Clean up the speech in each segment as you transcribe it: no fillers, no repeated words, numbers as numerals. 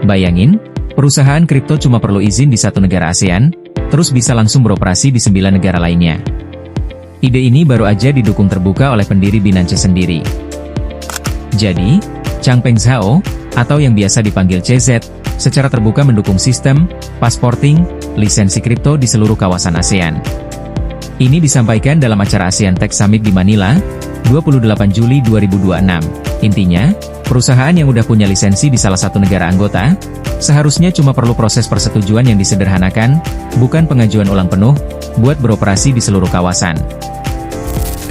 Bayangin, perusahaan kripto cuma perlu izin di satu negara ASEAN, terus bisa langsung beroperasi di 9 negara lainnya. Ide ini baru aja didukung terbuka oleh pendiri Binance sendiri. Jadi, Changpeng Zhao, atau yang biasa dipanggil CZ, secara terbuka mendukung sistem passporting lisensi kripto di seluruh kawasan ASEAN. Ini disampaikan dalam acara ASEAN Tech Summit di Manila, 28 Juli 2026. Intinya, perusahaan yang udah punya lisensi di salah satu negara anggota, seharusnya cuma perlu proses persetujuan yang disederhanakan, bukan pengajuan ulang penuh, buat beroperasi di seluruh kawasan.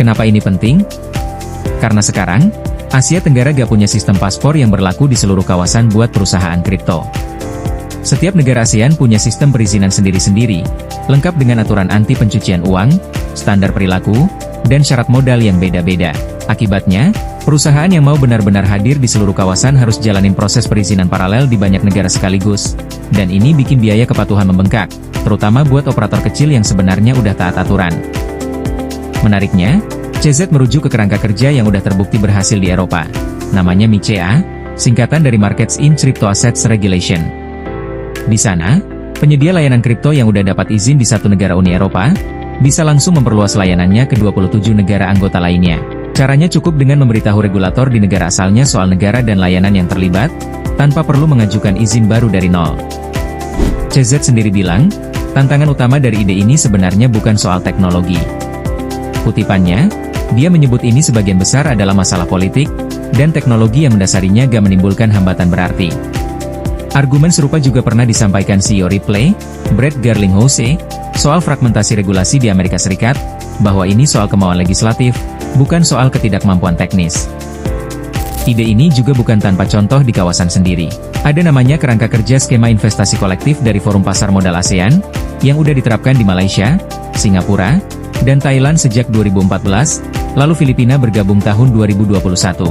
Kenapa ini penting? Karena sekarang, Asia Tenggara gak punya sistem paspor yang berlaku di seluruh kawasan buat perusahaan kripto. Setiap negara ASEAN punya sistem perizinan sendiri-sendiri, lengkap dengan aturan anti pencucian uang, standar perilaku, dan syarat modal yang beda-beda. Akibatnya, perusahaan yang mau benar-benar hadir di seluruh kawasan harus jalanin proses perizinan paralel di banyak negara sekaligus, dan ini bikin biaya kepatuhan membengkak, terutama buat operator kecil yang sebenarnya udah taat aturan. Menariknya, CZ merujuk ke kerangka kerja yang udah terbukti berhasil di Eropa. Namanya MiCA, singkatan dari Markets in Crypto Assets Regulation. Di sana, penyedia layanan kripto yang udah dapat izin di satu negara Uni Eropa, bisa langsung memperluas layanannya ke 27 negara anggota lainnya. Caranya cukup dengan memberitahu regulator di negara asalnya soal negara dan layanan yang terlibat, tanpa perlu mengajukan izin baru dari nol. CZ sendiri bilang, tantangan utama dari ide ini sebenarnya bukan soal teknologi. Kutipannya, dia menyebut ini sebagian besar adalah masalah politik, dan teknologi yang mendasarinya gak menimbulkan hambatan berarti. Argumen serupa juga pernah disampaikan CEO Ripple, Brett Garlinghouse, soal fragmentasi regulasi di Amerika Serikat, bahwa ini soal kemauan legislatif, bukan soal ketidakmampuan teknis. Ide ini juga bukan tanpa contoh di kawasan sendiri. Ada namanya kerangka kerja skema investasi kolektif dari Forum Pasar Modal ASEAN, yang udah diterapkan di Malaysia, Singapura, dan Thailand sejak 2014, lalu Filipina bergabung tahun 2021.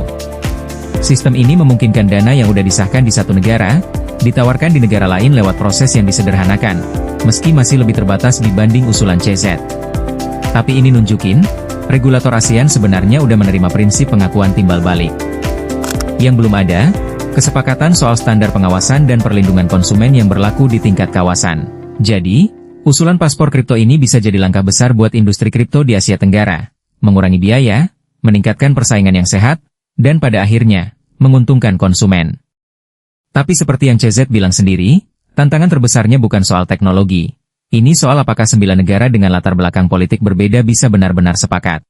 Sistem ini memungkinkan dana yang udah disahkan di satu negara, ditawarkan di negara lain lewat proses yang disederhanakan, meski masih lebih terbatas dibanding usulan CZ. Tapi ini nunjukin, regulator ASEAN sebenarnya udah menerima prinsip pengakuan timbal balik. Yang belum ada, kesepakatan soal standar pengawasan dan perlindungan konsumen yang berlaku di tingkat kawasan. Jadi, usulan paspor kripto ini bisa jadi langkah besar buat industri kripto di Asia Tenggara, mengurangi biaya, meningkatkan persaingan yang sehat, dan pada akhirnya, menguntungkan konsumen. Tapi seperti yang CZ bilang sendiri, tantangan terbesarnya bukan soal teknologi. Ini soal apakah 9 negara dengan latar belakang politik berbeda bisa benar-benar sepakat.